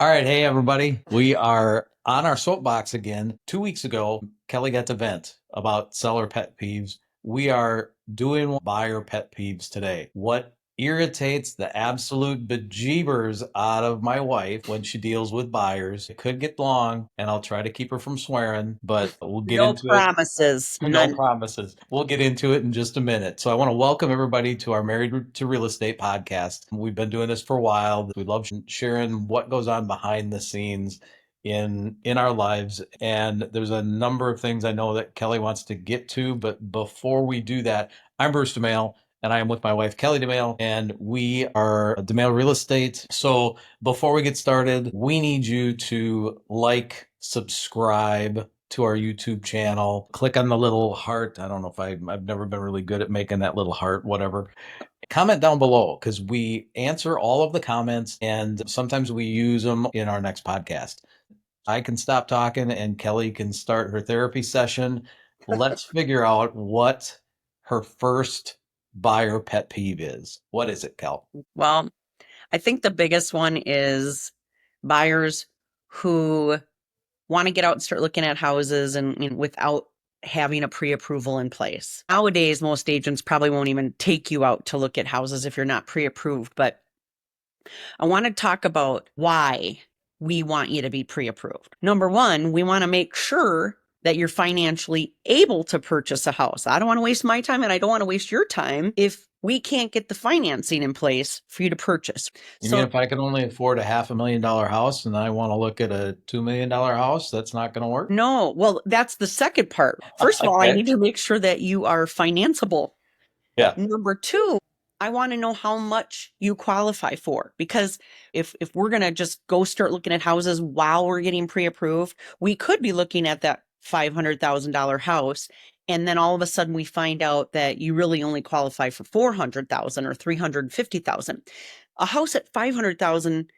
All right. Hey, everybody. We are on our soapbox again. 2 weeks ago, Kelly got to vent about seller pet peeves. We are doing buyer pet peeves today. What irritates the absolute bejeebers out of my wife when she deals with buyers? It could get long, and I'll try to keep her from swearing, but we'll get No into it. promises. No None. promises. We'll get into it in just a minute. So I want to welcome everybody to our Married to Real Estate podcast. We've been doing this for a while. We love sharing what goes on behind the scenes in our lives. And there's a number of things I know that Kelly wants to get to, but before we do that, I'm Bruce Domaille. And I am with my wife, Kelly Domaille, and we are Domaille Real Estate. So before we get started, we need you to like, subscribe, to our YouTube channel. Click on the little heart. I don't know if I've never been really good at making that little heart, whatever. Comment down below because we answer all of the comments and sometimes we use them in our next podcast. I can stop talking and Kelly can start her therapy session. Let's figure out what her first buyer pet peeve is. What is it, Kel? Well, I think the biggest one is buyers who want to get out and start looking at houses and without having a pre-approval in place. Nowadays, most agents probably won't even take you out to look at houses if you're not pre-approved. But I want to talk about why we want you to be pre-approved. Number one, we want to make sure that you're financially able to purchase a house. I don't want to waste my time and I don't want to waste your time if we can't get the financing in place for you to purchase. You mean So if I can only afford a $500,000 house and I want to look at a $2 million house, that's not going to work? no, well, that's the second part. First of all, I Okay. need to make sure that you are financeable. Yeah. Number two, I want to know how much you qualify for, because if we're going to just go start looking at houses while we're getting pre-approved, we could be looking at that $500,000 house. And then all of a sudden we find out that you really only qualify for 400,000 or 350,000. A house at 500,000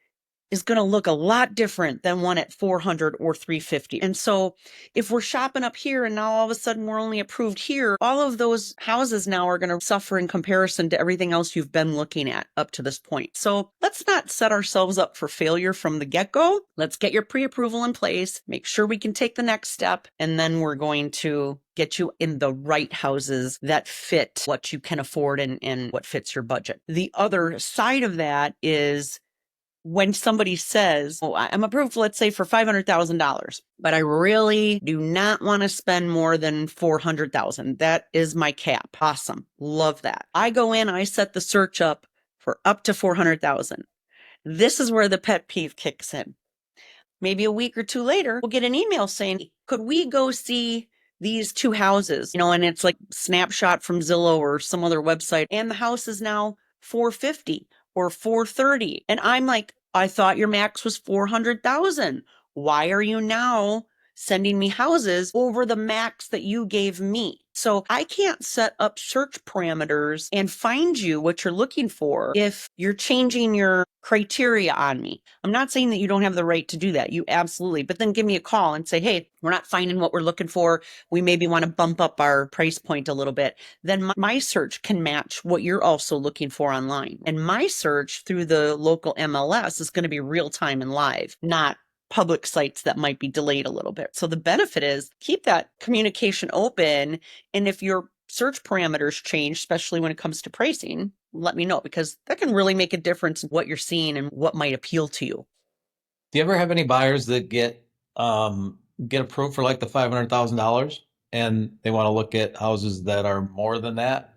is going to look a lot different than one at 400 or 350. And so if we're shopping up here and now all of a sudden we're only approved here, all of those houses now are going to suffer in comparison to everything else you've been looking at up to this point. So let's not set ourselves up for failure from the get-go. Let's get your pre-approval in place, make sure we can take the next step, and then we're going to get you in the right houses that fit what you can afford and what fits your budget. The other side of that is when somebody says, "Oh, I'm approved, let's say for $500,000, but I really do not want to spend more than 400,000. That is my cap." Awesome. Love that. I go in, I set the search up for up to 400,000. This is where the pet peeve kicks in. Maybe a week or two later, we'll get an email saying, "Could we go see these two houses?" And it's like snapshot from Zillow or some other website. And the house is now 450 or 430. And I'm like, "I thought your max was 400,000. Why are you now sending me houses over the max that you gave me?" So I can't set up search parameters and find you what you're looking for if you're changing your criteria on me. I'm not saying that you don't have the right to do that. You absolutely, but then give me a call and say, "Hey, we're not finding what we're looking for. We maybe want to bump up our price point a little bit." Then my search can match what you're also looking for online. And my search through the local MLS is going to be real time and live, not public sites that might be delayed a little bit. So the benefit is keep that communication open. And if your search parameters change, especially when it comes to pricing, let me know, because that can really make a difference in what you're seeing and what might appeal to you. Do you ever have any buyers that get approved for like the $500,000 and they want to look at houses that are more than that?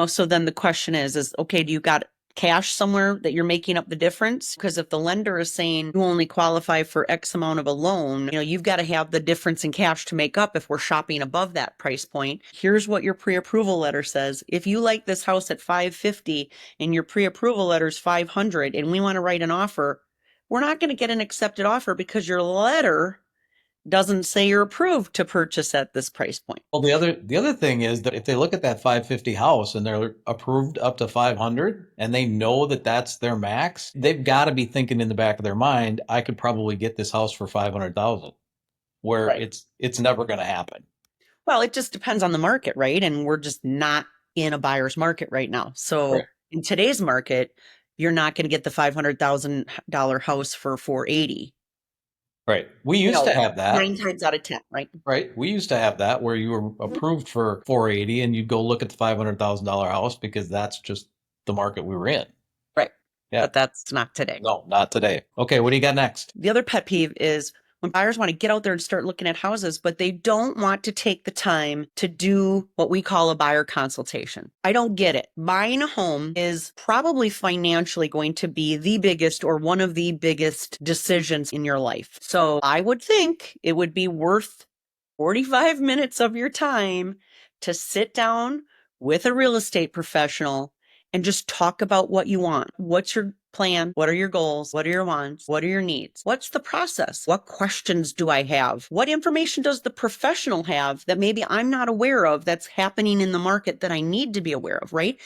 So then the question is okay, do you got cash somewhere that you're making up the difference? Because if the lender is saying you only qualify for X amount of a loan, you've got to have the difference in cash to make up if we're shopping above that price point. Here's what your pre-approval letter says. If you like this house at 550 and your pre-approval letter is 500 and we want to write an offer, we're not going to get an accepted offer because your letter doesn't say you're approved to purchase at this price point. Well, the other thing is that if they look at that 550 house and they're approved up to 500 and they know that that's their max, they've got to be thinking in the back of their mind, I could probably get this house for 500,000, where Right. it's never going to happen. Well, it just depends on the market, right? And we're just not in a buyer's market right now. So Correct. in today's market, you're not going to get the $500,000 house for 480. Right. We You used to know, have that. 9 times out of 10, right? Right. We used to have that where you were Mhm. approved for 480 and you'd go look at the $500,000 house because that's just the market we were in. Right. Yeah. But that's not today. No, not today. Okay. What do you got next? The other pet peeve is when buyers want to get out there and start looking at houses, but they don't want to take the time to do what we call a buyer consultation. I don't get it. Buying a home is probably financially going to be the biggest or one of the biggest decisions in your life. So I would think it would be worth 45 minutes of your time to sit down with a real estate professional and just talk about what you want. What's your plan? What are your goals? What are your wants? What are your needs? What's the process? What questions do I have? What information does the professional have that maybe I'm not aware of that's happening in the market that I need to be aware of, right?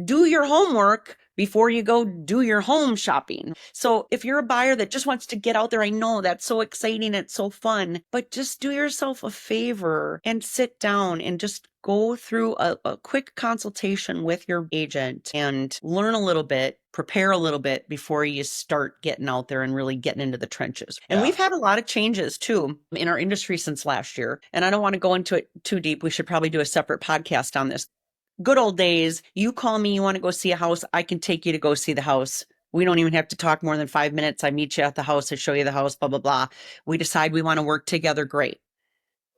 Do your homework before you go do your home shopping. So if you're a buyer that just wants to get out there, I know that's so exciting. It's so fun, but just do yourself a favor and sit down and just go through a quick consultation with your agent and learn a little bit, prepare a little bit before you start getting out there and really getting into the trenches. And Yeah. we've had a lot of changes too in our industry since last year. And I don't want to go into it too deep. We should probably do a separate podcast on this. Good old days, you call me, you want to go see a house, I can take you to go see the house. We don't even have to talk more than 5 minutes. I meet you at the house, I show you the house, blah, blah, blah. We decide we want to work together. Great.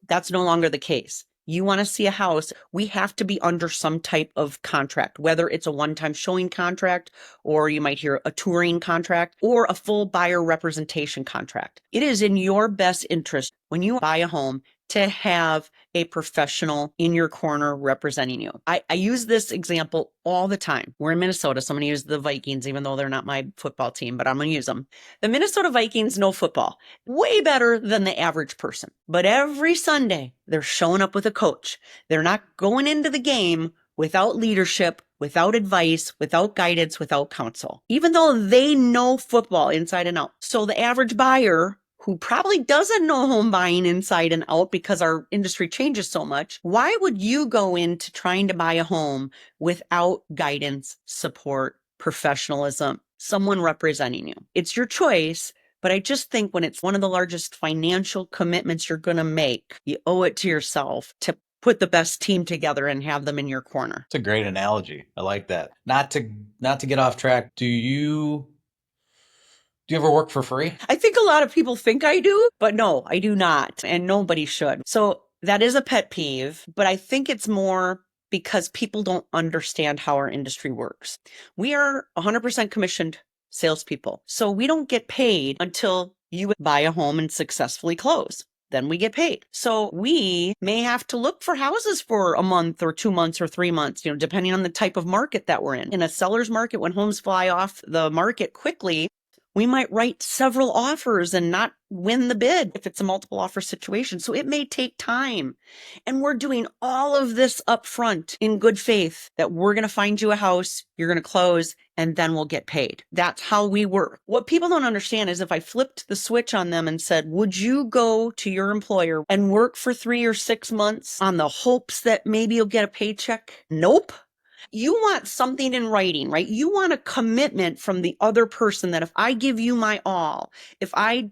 That's no longer the case. You want to see a house, we have to be under some type of contract, whether it's a one-time showing contract, or you might hear a touring contract, or a full buyer representation contract. It is in your best interest when you buy a home to have a professional in your corner representing you. I use this example all the time. We're in Minnesota, so I'm going to use the Vikings, even though they're not my football team, but I'm going to use them. The Minnesota Vikings know football way better than the average person. But every Sunday, they're showing up with a coach. They're not going into the game without leadership, without advice, without guidance, without counsel, even though they know football inside and out. So the average buyer who probably doesn't know home buying inside and out because our industry changes so much, why would you go into trying to buy a home without guidance, support, professionalism, someone representing you? It's your choice. But I just think when it's one of the largest financial commitments you're going to make, you owe it to yourself to put the best team together and have them in your corner. It's a great analogy. I like that. Not to get off track. Do you ever work for free? I think a lot of people think I do, but no, I do not. And nobody should. So that is a pet peeve, but I think it's more because people don't understand how our industry works. We are 100% commissioned salespeople. So we don't get paid until you buy a home and successfully close. Then we get paid. So we may have to look for houses for a month or 2 months or 3 months, depending on the type of market that we're in. In a seller's market, when homes fly off the market quickly, we might write several offers and not win the bid if it's a multiple offer situation. So it may take time. And we're doing all of this up front in good faith that we're going to find you a house, you're going to close, and then we'll get paid. That's how we work. What people don't understand is if I flipped the switch on them and said, would you go to your employer and work for 3 or 6 months on the hopes that maybe you'll get a paycheck? Nope. You want something in writing, right? You want a commitment from the other person that if I give you my all, if I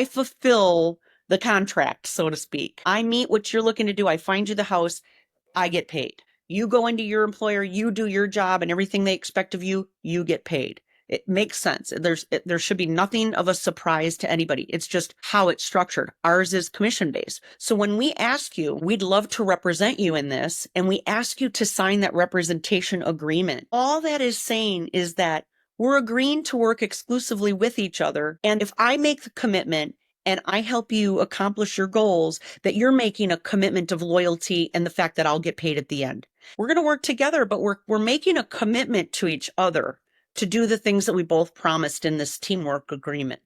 fulfill the contract, so to speak, I meet what you're looking to do, I find you the house, I get paid. You go into your employer, you do your job and everything they expect of you, you get paid. It makes sense. There should be nothing of a surprise to anybody. It's just how it's structured. Ours is commission based. So when we ask you, we'd love to represent you in this, and we ask you to sign that representation agreement, all that is saying is that we're agreeing to work exclusively with each other. And if I make the commitment and I help you accomplish your goals, that you're making a commitment of loyalty and the fact that I'll get paid at the end. We're going to work together, but we're making a commitment to each other to do the things that we both promised in this teamwork agreement.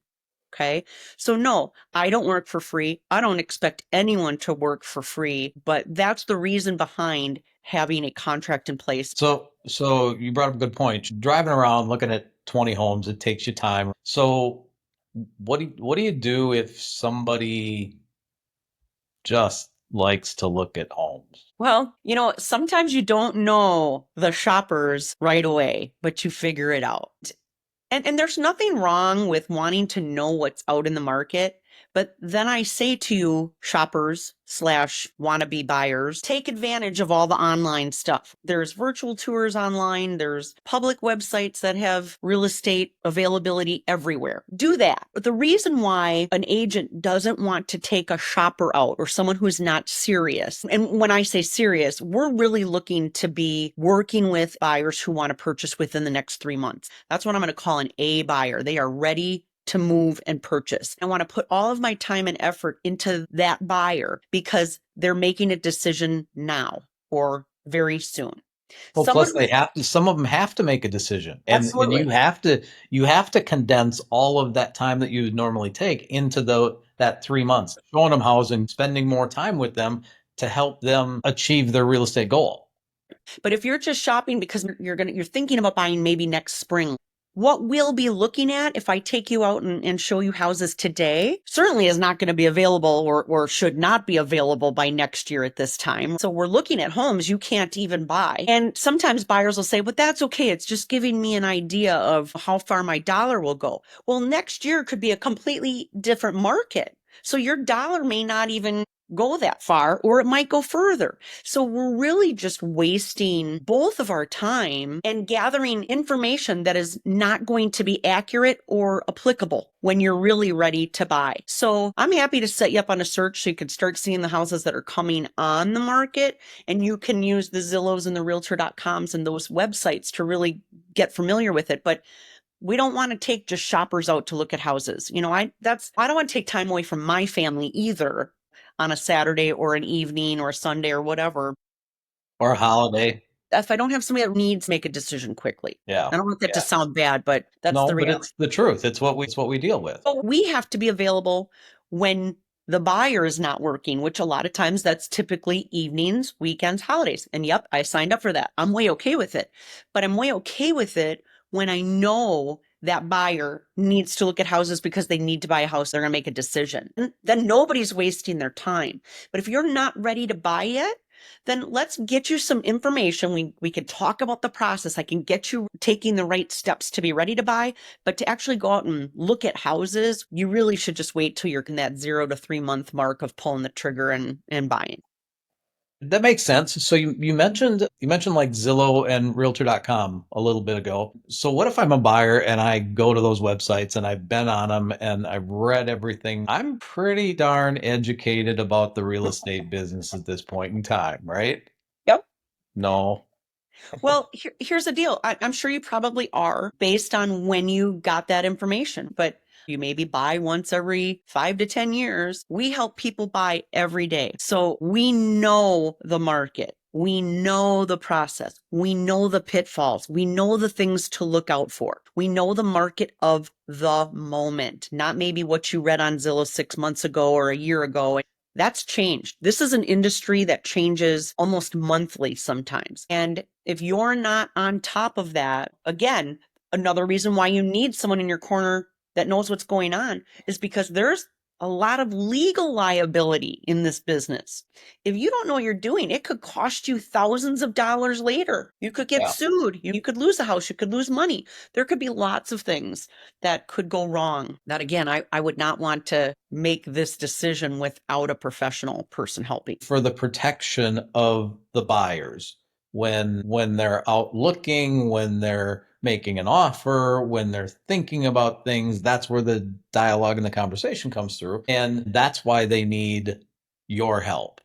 Okay. So no, I don't work for free. I don't expect anyone to work for free, but that's the reason behind having a contract in place. So you brought up a good point. Driving around looking at 20 homes, it takes you time. So what do you do if somebody just likes to look at homes? Well, sometimes you don't know the shoppers right away, but you figure it out. And there's nothing wrong with wanting to know what's out in the market. But then I say to you, shoppers slash wannabe buyers, take advantage of all the online stuff. There's virtual tours online. There's public websites that have real estate availability everywhere. Do that. But the reason why an agent doesn't want to take a shopper out or someone who's not serious, and when I say serious, we're really looking to be working with buyers who want to purchase within the next 3 months. That's what I'm going to call an A buyer. They are ready to move and purchase. I want to put all of my time and effort into that buyer because they're making a decision now or very soon. Well, Someone plus who's some of them have to make a decision, and absolutely. you have to condense all of that time that you would normally take into that 3 months, showing them housing, spending more time with them to help them achieve their real estate goal. But if you're just shopping because you're thinking about buying maybe next spring, what we'll be looking at if I take you out and show you houses today certainly is not going to be available or should not be available by next year at this time. So we're looking at homes you can't even buy. And sometimes buyers will say, but that's okay. It's just giving me an idea of how far my dollar will go. Well, next year could be a completely different market. So your dollar may not even go that far, or it might go further. So we're really just wasting both of our time and gathering information that is not going to be accurate or applicable when you're really ready to buy. So I'm happy to set you up on a search so you can start seeing the houses that are coming on the market, and you can use the Zillows and the realtor.coms and those websites to really get familiar with it. But we don't want to take just shoppers out to look at houses. I don't want to take time away from my family either on a Saturday or an evening or a Sunday or whatever. Or a holiday. If I don't have somebody that needs to make a decision quickly, Yeah. I don't want that to Yeah. sound bad, but that's the No, but reality. it's the truth. It's what we deal with. So we have to be available when the buyer is not working, which a lot of times that's typically evenings, weekends, holidays. And yep, I signed up for that. I'm way okay with it. But I'm way okay with it when I know that buyer needs to look at houses because they need to buy a house. They're going to make a decision. And then nobody's wasting their time. But if you're not ready to buy yet, then let's get you some information. We can talk about the process. I can get you taking the right steps to be ready to buy. But to actually go out and look at houses, you really should just wait till you're in that 0 to 3 month mark of pulling the trigger and buying. That makes sense. So you mentioned like Zillow and Realtor.com a little bit ago. So what if I'm a buyer and I go to those websites and I've been on them and I've read everything? I'm pretty darn educated about the real estate business at this point in time, right? Yep. No. Well, here's the deal. I'm sure you probably are based on when you got that information, but you maybe buy once every 5 to 10 years. We help people buy every day. So we know the market. We know the process. We know the pitfalls. We know the things to look out for. We know the market of the moment, not maybe what you read on Zillow 6 months ago or a year ago. That's changed. This is an industry that changes almost monthly sometimes. And if you're not on top of that, again, another reason why you need someone in your corner that knows what's going on is because there's a lot of legal liability in this business. If you don't know what you're doing, it could cost you thousands of dollars later. You could get Yeah. sued. You could lose a house. You could lose money. There could be lots of things that could go wrong. That again, I would not want to make this decision without a professional person helping. For the protection of the buyers when they're out looking, when they're making an offer, when they're thinking about things, that's where the dialogue and the conversation comes through. And that's why they need your help.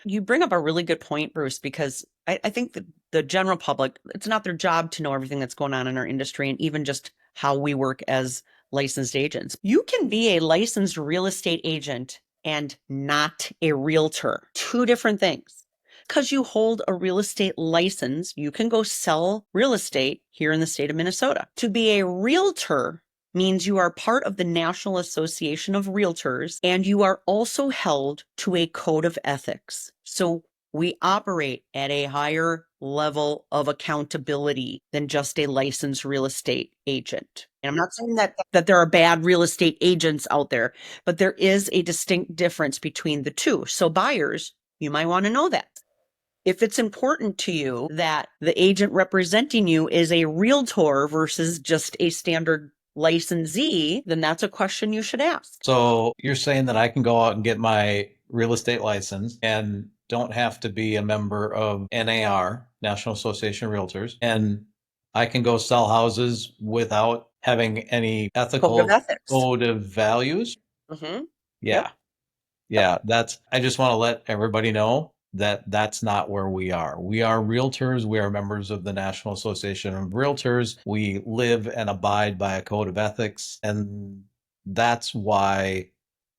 You bring up a really good point, Bruce, because I think that the general public, it's not their job to know everything that's going on in our industry and even just how we work as licensed agents. You can be a licensed real estate agent and not a realtor. Two different things. Because you hold a real estate license, you can go sell real estate here in the state of Minnesota. To be a realtor means you are part of the National Association of Realtors and you are also held to a code of ethics. So We operate at a higher level of accountability than just a licensed real estate agent. And I'm not saying that there are bad real estate agents out there, but there is a distinct difference between the two. So buyers, you might want to know that. If it's important to you that the agent representing you is a realtor versus just a standard licensee, then that's a question you should ask. So you're saying that I can go out and get my real estate license and don't have to be a member of NAR, National Association of Realtors, and I can go sell houses without having any Code of ethical ethics. code of values? Mm-hmm. Yeah. Yep. Yeah, I just want to let everybody know that that's not where we are. We are realtors. We are members of the National Association of Realtors. We live and abide by a code of ethics. And that's why,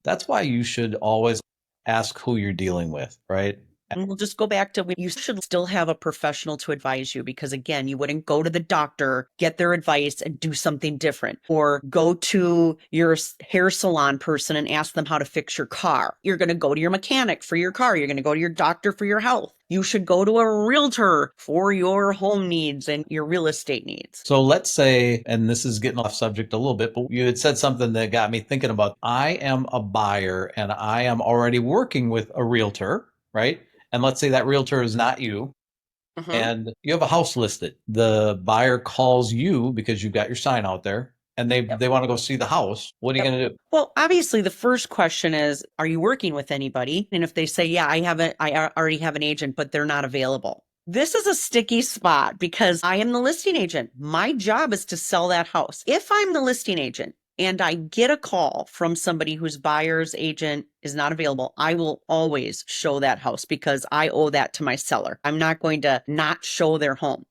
that's why you should always ask who you're dealing with, right? And we'll just go back to you should still have a professional to advise you because, again, you wouldn't go to the doctor, get their advice, and do something different, or go to your hair salon person and ask them how to fix your car. You're going to go to your mechanic for your car. You're going to go to your doctor for your health. You should go to a realtor for your home needs and your real estate needs. So let's say, and this is getting off subject a little bit, but you had said something that got me thinking about I am a buyer and I am already working with a realtor, right? And let's say that realtor is not you, Mm-hmm. and you have a house listed. The buyer calls you because you've got your sign out there and they want to go see the house. What are you Yep. going to do? Well, obviously, the first question is, are you working with anybody? And if they say, yeah, I already have an agent, but they're not available. This is a sticky spot because I am the listing agent. My job is to sell that house. If I'm the listing agent and I get a call from somebody whose buyer's agent is not available, I will always show that house because I owe that to my seller. I'm not going to not show their home.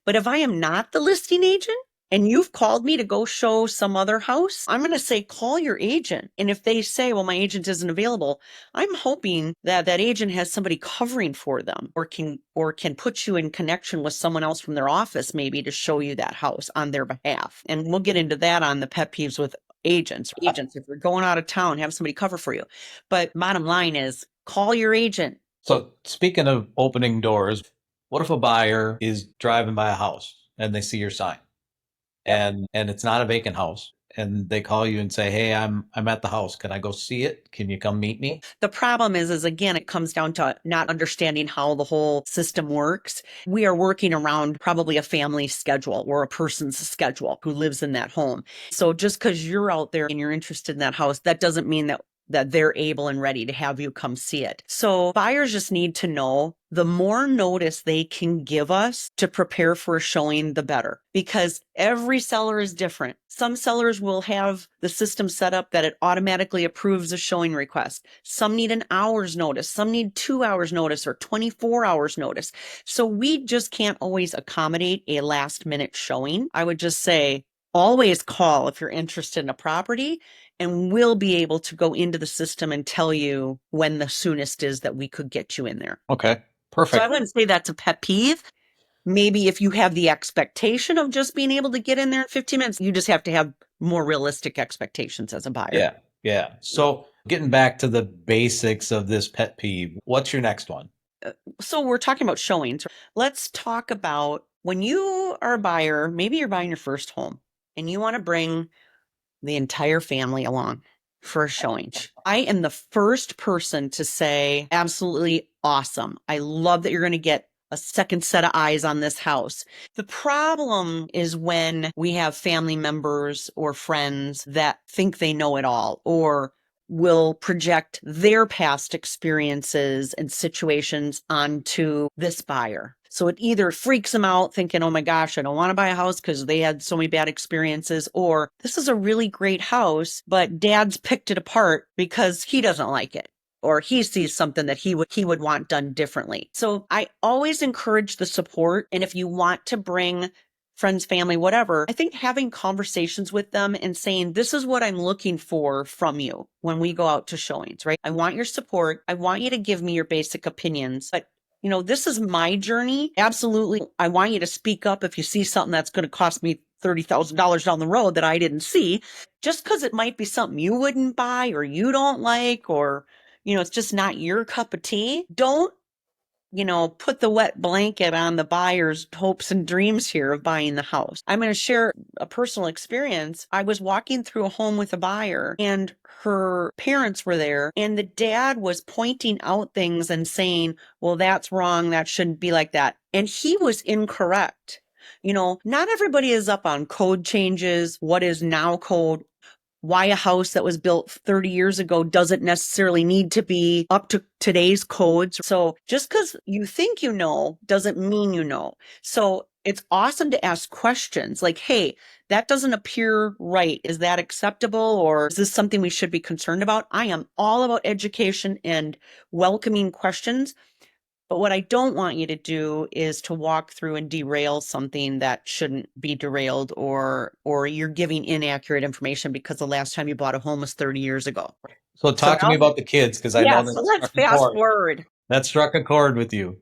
But if I am not the listing agent, and you've called me to go show some other house, I'm going to say, call your agent. And if they say, well, my agent isn't available, I'm hoping that that agent has somebody covering for them or can put you in connection with someone else from their office, maybe to show you that house on their behalf. And we'll get into that on the pet peeves with agents. Agents, if you're going out of town, have somebody cover for you. But bottom line is call your agent. So, speaking of opening doors, what if a buyer is driving by a house and they see your sign Yep. and it's not a vacant house and they call you and say, "Hey, I'm at the house. Can I go see it? Can you come meet me?" The problem is again, it comes down to not understanding how the whole system works. We are working around probably a family schedule or a person's schedule who lives in that home. So just because you're out there and you're interested in that house, that doesn't mean that they're able and ready to have you come see it. So buyers just need to know the more notice they can give us to prepare for a showing, the better, because every seller is different. Some sellers will have the system set up that it automatically approves a showing request. Some need an hour's notice. Some need 2 hours notice or 24 hours notice. So we just can't always accommodate a last minute showing. I would just say, always call if you're interested in a property, and we'll be able to go into the system and tell you when the soonest is that we could get you in there. Okay, So I perfect. wouldn't say that's a pet peeve. Maybe if you have the expectation of just being able to get in there in 15 minutes, you just have to have more realistic expectations as a buyer. Yeah, yeah. So, getting back to the basics of this pet peeve, what's your next one? So we're talking about showings. Let's talk about when you are a buyer, maybe you're buying your first home and you want to bring the entire family along for a showing. I am the first person to say, absolutely awesome. I love that you're going to get a second set of eyes on this house. The problem is when we have family members or friends that think they know it all or will project their past experiences and situations onto this buyer. So it either freaks them out thinking, oh my gosh, I don't want to buy a house because they had so many bad experiences, or this is a really great house, but dad's picked it apart because he doesn't like it, or he sees something that he would want done differently. So I always encourage the support. And if you want to bring friends, family, whatever, I think having conversations with them and saying, this is what I'm looking for from you when we go out to showings, right? I want your support. I want you to give me your basic opinions, but this is my journey. Absolutely. I want you to speak up if you see something that's going to cost me $30,000 down the road that I didn't see, just because it might be something you wouldn't buy or you don't like, or, it's just not your cup of tea. Don't put the wet blanket on the buyer's hopes and dreams here of buying the house. I'm going to share a personal experience. I was walking through a home with a buyer and her parents were there, and the dad was pointing out things and saying, well, that's wrong. That shouldn't be like that. And he was incorrect. Not everybody is up on code changes, what is now code, why a house that was built 30 years ago doesn't necessarily need to be up to today's codes. So just because you think you know doesn't mean you know. So it's awesome to ask questions like, hey, that doesn't appear right. Is that acceptable? Or is this something we should be concerned about? I am all about education and welcoming questions. But what I don't want you to do is to walk through and derail something that shouldn't be derailed, or you're giving inaccurate information because the last time you bought a home was 30 years ago. So So talk to now, me about the kids because I yeah, know so that let's struck a fast chord. forward. That struck a chord with you.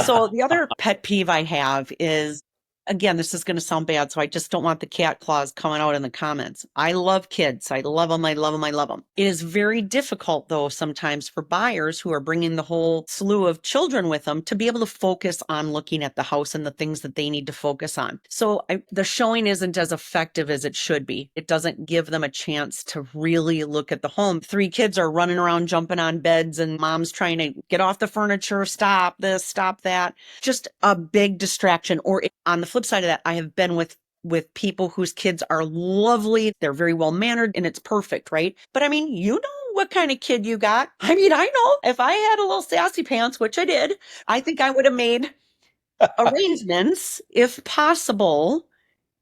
So the other pet peeve I have is, again, this is going to sound bad, so I just don't want the cat claws coming out in the comments. I love kids. I love them. I love them. I love them. It is very difficult, though, sometimes for buyers who are bringing the whole slew of children with them to be able to focus on looking at the house and the things that they need to focus on. So the showing isn't as effective as it should be. It doesn't give them a chance to really look at the home. 3 kids are running around, jumping on beds, and mom's trying to get off the furniture, stop this, stop that. Just a big distraction. Or on the flip side of that, I have been with people whose kids are lovely. They're very well mannered and it's perfect, right? But I mean, you know what kind of kid you got. I mean, I know if I had a little sassy pants, which I did, I think I would have made arrangements, if possible,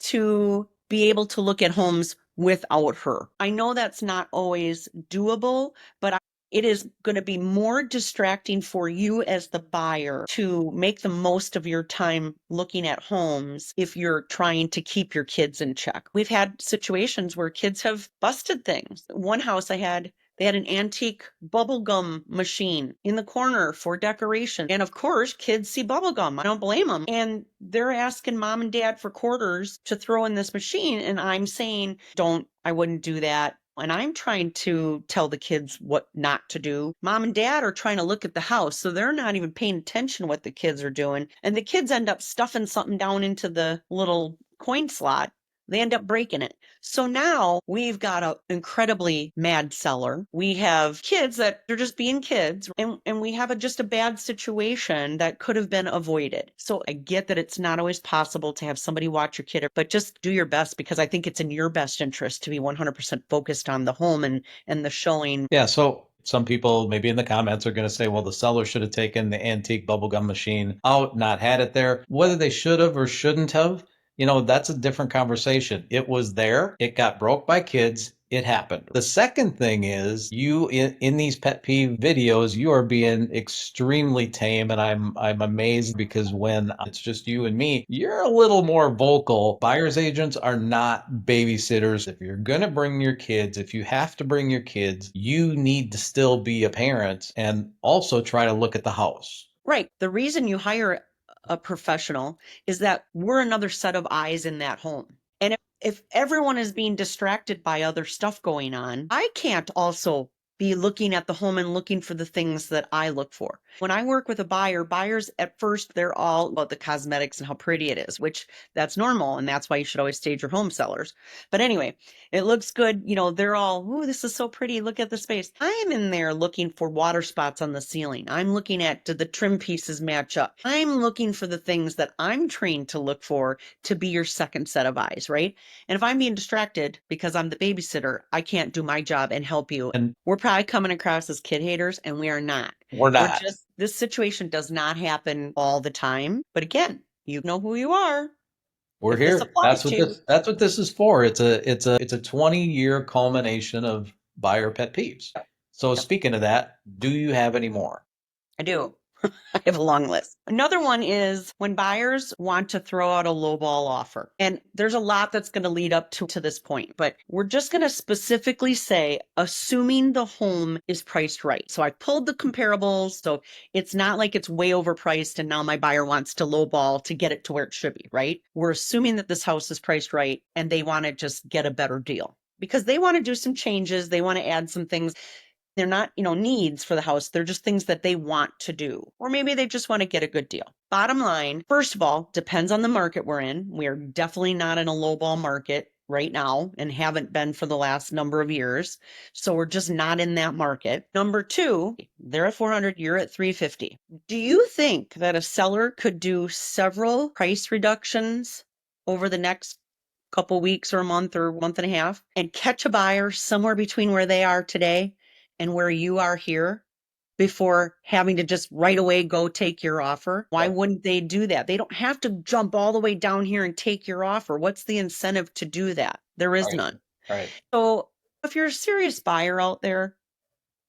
to be able to look at homes without her. I know that's not always doable, but it is going to be more distracting for you as the buyer to make the most of your time looking at homes if you're trying to keep your kids in check. We've had situations where kids have busted things. One house they had an antique bubblegum machine in the corner for decoration. And of course, kids see bubblegum. I don't blame them. And they're asking mom and dad for quarters to throw in this machine. And I'm saying, I wouldn't do that. And I'm trying to tell the kids what not to do. Mom and dad are trying to look at the house, so they're not even paying attention to what the kids are doing. And the kids end up stuffing something down into the little coin slot. They end up breaking it. So now we've got an incredibly mad seller. We have kids that are just being kids, and we have just a bad situation that could have been avoided. So I get that it's not always possible to have somebody watch your kid, but just do your best because I think it's in your best interest to be 100% focused on the home and the showing. Yeah, so some people maybe in the comments are going to say, well, the seller should have taken the antique bubblegum machine out, not had it there. Whether they should have or shouldn't have, that's a different conversation. It was there, it got broke by kids. It happened. The second thing is you in these pet peeve videos, you are being extremely tame, and I'm amazed because when it's just you and me, you're a little more vocal. Buyer's agents are not babysitters. If you're gonna bring your kids, if you have to bring your kids, you need to still be a parent and also try to look at the house. Right. The reason you hire a professional is that we're another set of eyes in that home. And if everyone is being distracted by other stuff going on, I can't also be looking at the home and looking for the things that I look for. When I work with a buyer, buyers at first, they're all about the cosmetics and how pretty it is, which that's normal. And that's why you should always stage your home sellers. But anyway, it looks good. They're all, ooh, this is so pretty. Look at the space. I'm in there looking for water spots on the ceiling. I'm looking at, do the trim pieces match up? I'm looking for the things that I'm trained to look for to be your second set of eyes, right? And if I'm being distracted because I'm the babysitter, I can't do my job and help you. And We're probably coming across as kid haters, and we are not. we're We're not. just, this situation does not happen all the time. But again, you know who you are We're if this here. applies to you. That's what this is for. It's a 20-year culmination of buyer pet peeves. So Yep, speaking of that, do you have any more? I do. I have a long list. Another one is when buyers want to throw out a lowball offer. And there's a lot that's going to lead up to this point, but we're just going to specifically say, assuming the home is priced right. So I pulled the comparables. So it's not like it's way overpriced and now my buyer wants to lowball to get it to where it should be, right? We're assuming that this house is priced right and they want to just get a better deal because they want to do some changes. They want to add some things. They're not, needs for the house. They're just things that they want to do. Or maybe they just want to get a good deal. Bottom line, first of all, depends on the market we're in. We are definitely not in a lowball market right now and haven't been for the last number of years. So we're just not in that market. Number two, they're at 400, you're at 350. Do you think that a seller could do several price reductions over the next couple weeks or a month or month and a half and catch a buyer somewhere between where they are today and where you are here before having to just right away go take your offer? Why wouldn't they do that? They don't have to jump all the way down here and take your offer. What's the incentive to do that? There is Right. none. Right. So if you're a serious buyer out there,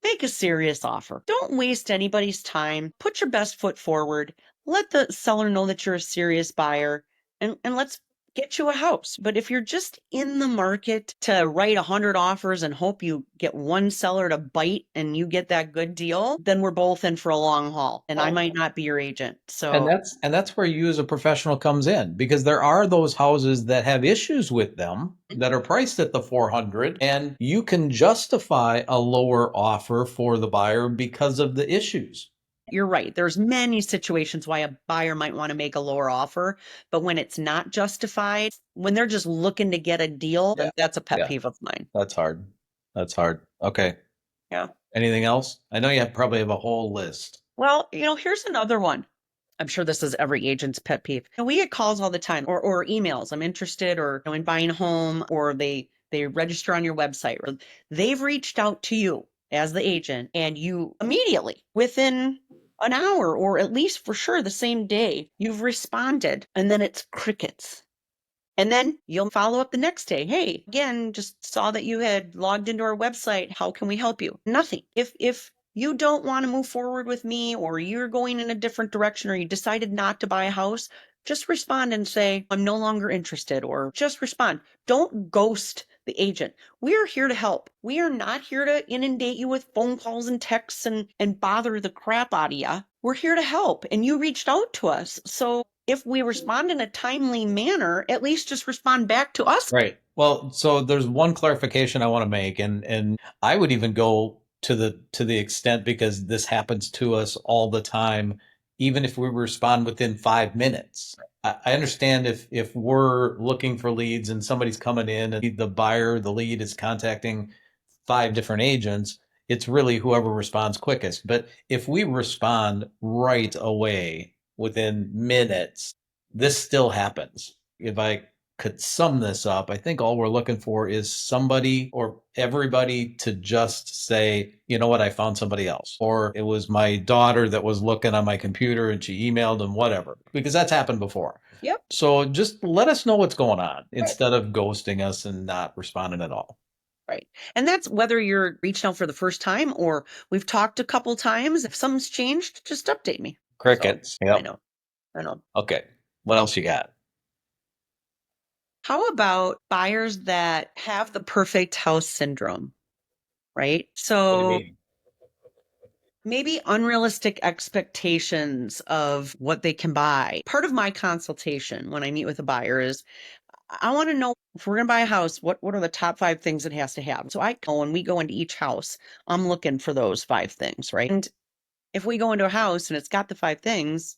make a serious offer. Don't waste anybody's time. Put your best foot forward. Let the seller know that you're a serious buyer and let's get you a house. But if you're just in the market to write 100 offers and hope you get one seller to bite and you get that good deal, then we're both in for a long haul and I might not be your agent. And So that's where you as a professional comes in, because there are those houses that have issues with them that are priced at the 400, and you can justify a lower offer for the buyer because of the issues. you're right. There's many situations why a buyer might want to make a lower offer, but when it's not justified, when they're just looking to get a deal, Yeah. that's a pet Yeah. peeve of mine. That's hard. That's hard. Okay. Yeah. Anything else? I know you probably have a whole list. Well, here's another one. I'm sure this is every agent's pet peeve. We get calls all the time or emails. I'm interested or in buying a home, or they register on your website, or they've reached out to you as the agent and you immediately within an hour or at least for sure the same day you've responded, and then it's crickets. And then you'll follow up the next day. Hey, again, just saw that you had logged into our website. How can we help you? Nothing. If you don't want to move forward with me, or you're going in a different direction, or you decided not to buy a house, just respond and say, I'm no longer interested, or just respond. Don't ghost the agent. We are here to help. We are not here to inundate you with phone calls and texts and bother the crap out of you. We're here to help. And you reached out to us. So if we respond in a timely manner, at least just respond back to us. Right. Well, so there's one clarification I want to make, and I would even go to the extent, because this happens to us all the time, even if we respond within 5 minutes. I understand if we're looking for leads and somebody's coming in and the lead is contacting 5 different agents, it's really whoever responds quickest. But if we respond right away within minutes, this still happens. If I could sum this up, I think all we're looking for is somebody or everybody to just say, you know what, I found somebody else. Or it was my daughter that was looking on my computer and she emailed and whatever, because that's happened before. Yep. So just let us know what's going on instead of ghosting us and not responding at all. Right. And that's whether you're reaching out for the first time or we've talked a couple times. If something's changed, just update me. Crickets. So, Yep. I know. I know. Okay. What else you got? How about buyers that have the perfect house syndrome, right? What do you So mean? maybe unrealistic expectations of what they can buy. Part of my consultation when I meet with a buyer is I want to know, if we're going to buy a house, what are the top 5 things it has to have? So I go, when we go into each house, I'm looking for those 5 things, right? And if we go into a house and it's got the 5 things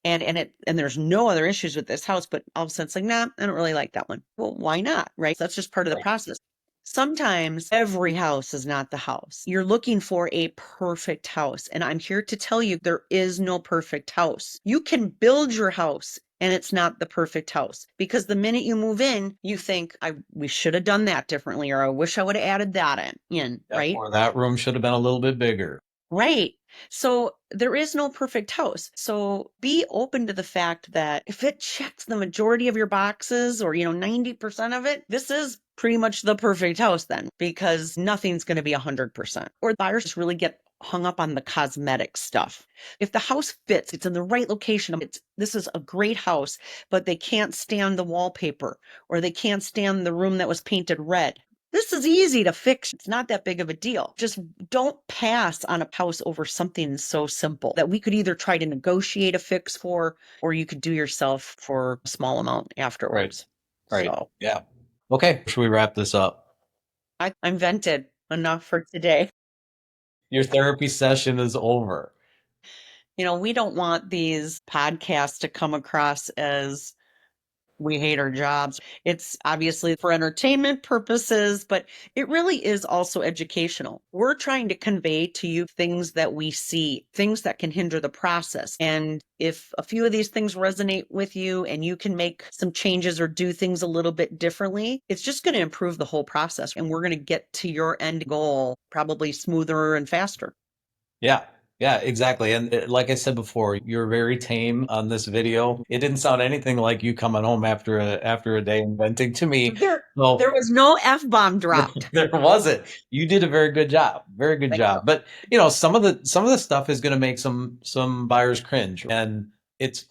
and there's no other issues with this house, but all of a sudden it's like, nah, I don't really like that one. Well, why not? Right? That's just part of the process. Sometimes every house is not the house. You're looking for a perfect house. And I'm here to tell you there is no perfect house. You can build your house and it's not the perfect house, because the minute you move in, you think, we should have done that differently, or I wish I would have added that in, right? Or that room should have been a little bit bigger. Right. So there is no perfect house. So be open to the fact that if it checks the majority of your boxes, or, 90% of it, this is pretty much the perfect house then, because nothing's going to be 100%. Or buyers just really get hung up on the cosmetic stuff. If the house fits, it's in the right location, this is a great house, but they can't stand the wallpaper, or they can't stand the room that was painted red. This is easy to fix. It's not that big of a deal. Just don't pass on a house over something so simple that we could either try to negotiate a fix for, or you could do yourself for a small amount afterwards. Right. So Yeah. Okay. Should we wrap this up? I'm vented. enough for today. Your therapy session is over. We don't want these podcasts to come across as we hate our jobs. It's obviously for entertainment purposes, but it really is also educational. We're trying to convey to you things that we see, things that can hinder the process. And if a few of these things resonate with you and you can make some changes or do things a little bit differently, it's just going to improve the whole process. And we're going to get to your end goal probably smoother and faster. Yeah. Yeah, exactly. And like I said before, you're very tame on this video. It didn't sound anything like you coming home after a day inventing to me. There, So there was no F-bomb dropped. there wasn't. You did a very good job. Very good Thank you. job. But you know, some of the stuff is going to make some buyers cringe, and it's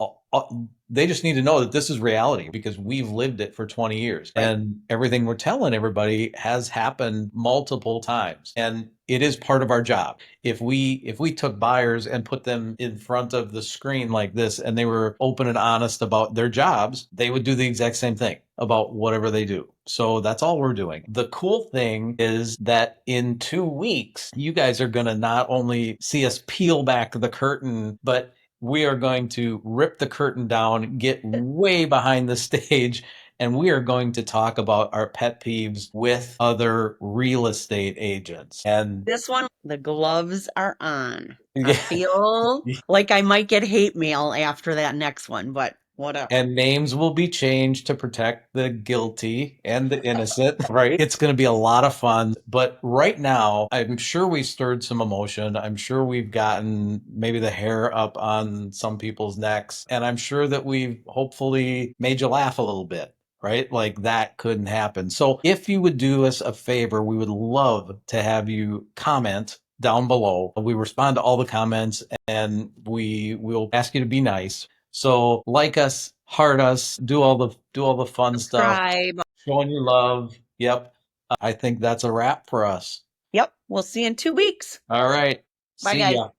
they just need to know that this is reality because we've lived it for 20 years, Right. and everything we're telling everybody has happened multiple times, and it is part of our job. If we took buyers and put them in front of the screen like this and they were open and honest about their jobs, they would do the exact same thing about whatever they do. So that's all we're doing. The cool thing is that in 2 weeks, you guys are going to not only see us peel back the curtain, but we are going to rip the curtain down, get way behind the stage, and we are going to talk about our pet peeves with other real estate agents. And This one, the gloves are on. I yeah, feel like I might get hate mail after that next one, but whatever. and names will be changed to protect the guilty and the innocent, right? It's going to be a lot of fun. But right now, I'm sure we stirred some emotion. I'm sure we've gotten maybe the hair up on some people's necks. And I'm sure that we've hopefully made you laugh a little bit. Right? Like that couldn't happen. So if you would do us a favor, we would love to have you comment down below. We respond to all the comments and we will ask you to be nice. So like us, heart us, do all the fun stuff, Subscribe. showing your love. Yep. I think that's a wrap for us. Yep. We'll see you in 2 weeks. All right. Bye, See guys. ya.